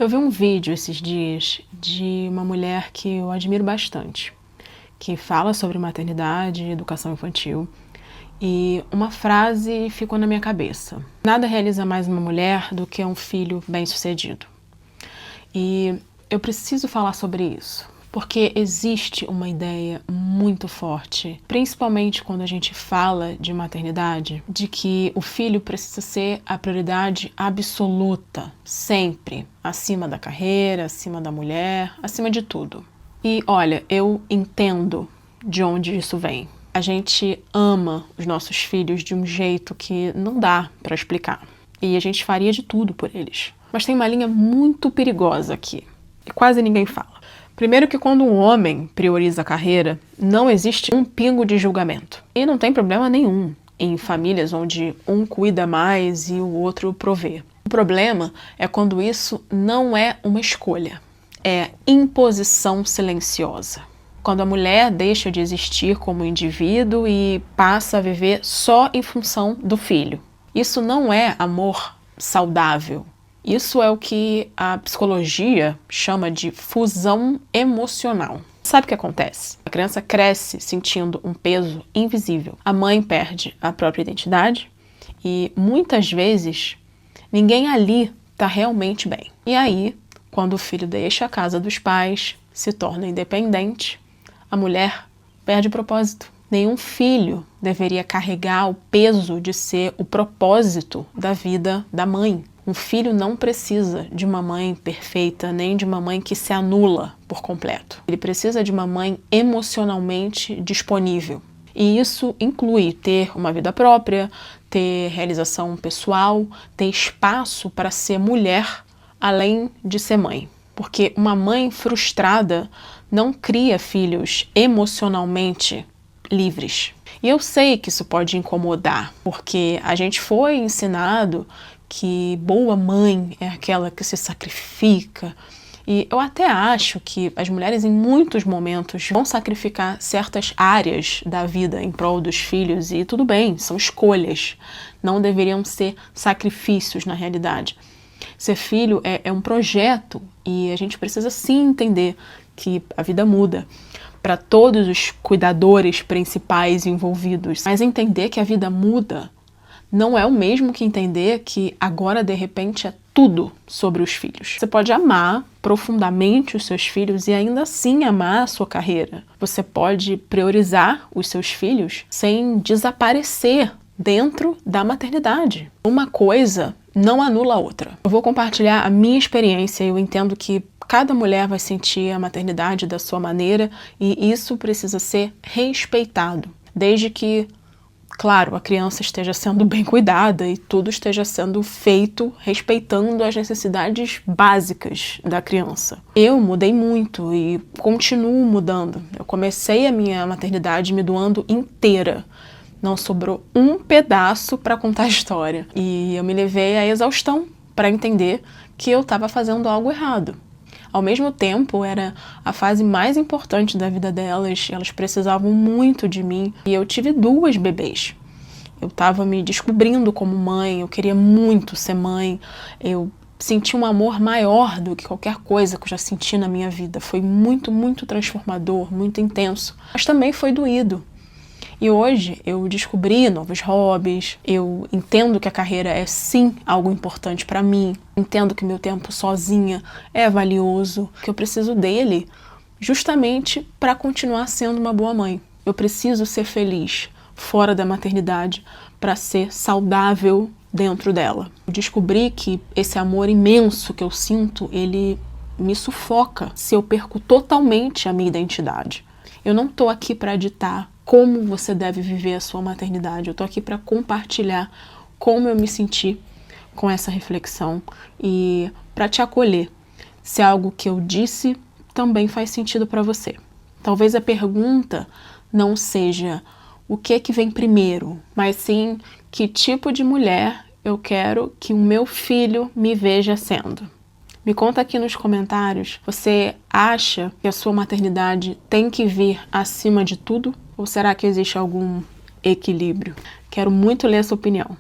Eu vi um vídeo esses dias de uma mulher que eu admiro bastante, que fala sobre maternidade e educação infantil, e uma frase ficou na minha cabeça: nada realiza mais uma mulher do que um filho bem-sucedido. E eu preciso falar sobre isso, porque existe uma ideia muito forte, principalmente quando a gente fala de maternidade, de que o filho precisa ser a prioridade absoluta, sempre, acima da carreira, acima da mulher, acima de tudo. E olha, eu entendo de onde isso vem. A gente ama os nossos filhos de um jeito que não dá para explicar. E a gente faria de tudo por eles. Mas tem uma linha muito perigosa aqui, e quase ninguém fala. Primeiro que quando um homem prioriza a carreira, não existe um pingo de julgamento. E não tem problema nenhum em famílias onde um cuida mais e o outro provê. O problema é quando isso não é uma escolha, é imposição silenciosa. Quando a mulher deixa de existir como indivíduo e passa a viver só em função do filho. Isso não é amor saudável. Isso é o que a psicologia chama de fusão emocional. Sabe o que acontece? A criança cresce sentindo um peso invisível. A mãe perde a própria identidade e muitas vezes ninguém ali está realmente bem. E aí, quando o filho deixa a casa dos pais, se torna independente, a mulher perde o propósito. Nenhum filho deveria carregar o peso de ser o propósito da vida da mãe. Um filho não precisa de uma mãe perfeita, nem de uma mãe que se anula por completo. Ele precisa de uma mãe emocionalmente disponível. E isso inclui ter uma vida própria, ter realização pessoal, ter espaço para ser mulher, além de ser mãe. Porque uma mãe frustrada não cria filhos emocionalmente livres. E eu sei que isso pode incomodar, porque a gente foi ensinado que boa mãe é aquela que se sacrifica. E eu até acho que as mulheres em muitos momentos vão sacrificar certas áreas da vida em prol dos filhos e tudo bem, são escolhas. Não deveriam ser sacrifícios na realidade. Ser filho é um projeto e a gente precisa sim entender que a vida muda para todos os cuidadores principais envolvidos. Mas entender que a vida muda não é o mesmo que entender que agora, de repente, é tudo sobre os filhos. Você pode amar profundamente os seus filhos e ainda assim amar a sua carreira. Você pode priorizar os seus filhos sem desaparecer dentro da maternidade. Uma coisa não anula a outra. Eu vou compartilhar a minha experiência. Eu entendo que cada mulher vai sentir a maternidade da sua maneira e isso precisa ser respeitado, desde que, claro, a criança esteja sendo bem cuidada e tudo esteja sendo feito respeitando as necessidades básicas da criança. Eu mudei muito e continuo mudando. Eu comecei a minha maternidade me doando inteira. Não sobrou um pedaço para contar a história. E eu me levei à exaustão para entender que eu estava fazendo algo errado. Ao mesmo tempo, era a fase mais importante da vida delas, elas precisavam muito de mim. E eu tive 2 bebês. Eu estava me descobrindo como mãe, eu queria muito ser mãe, eu senti um amor maior do que qualquer coisa que eu já senti na minha vida. Foi muito, muito transformador, muito intenso, mas também foi doído. E hoje eu descobri novos hobbies, eu entendo que a carreira é sim algo importante para mim, entendo que meu tempo sozinha é valioso, que eu preciso dele justamente para continuar sendo uma boa mãe. Eu preciso ser feliz fora da maternidade para ser saudável dentro dela. Eu descobri que esse amor imenso que eu sinto, ele me sufoca se eu perco totalmente a minha identidade. Eu não estou aqui para ditar como você deve viver a sua maternidade. Eu estou aqui para compartilhar como eu me senti com essa reflexão e para te acolher se algo que eu disse também faz sentido para você. Talvez a pergunta não seja o que vem primeiro, mas sim que tipo de mulher eu quero que o meu filho me veja sendo. Me conta aqui nos comentários, você acha que a sua maternidade tem que vir acima de tudo? Ou será que existe algum equilíbrio? Quero muito ler a sua opinião.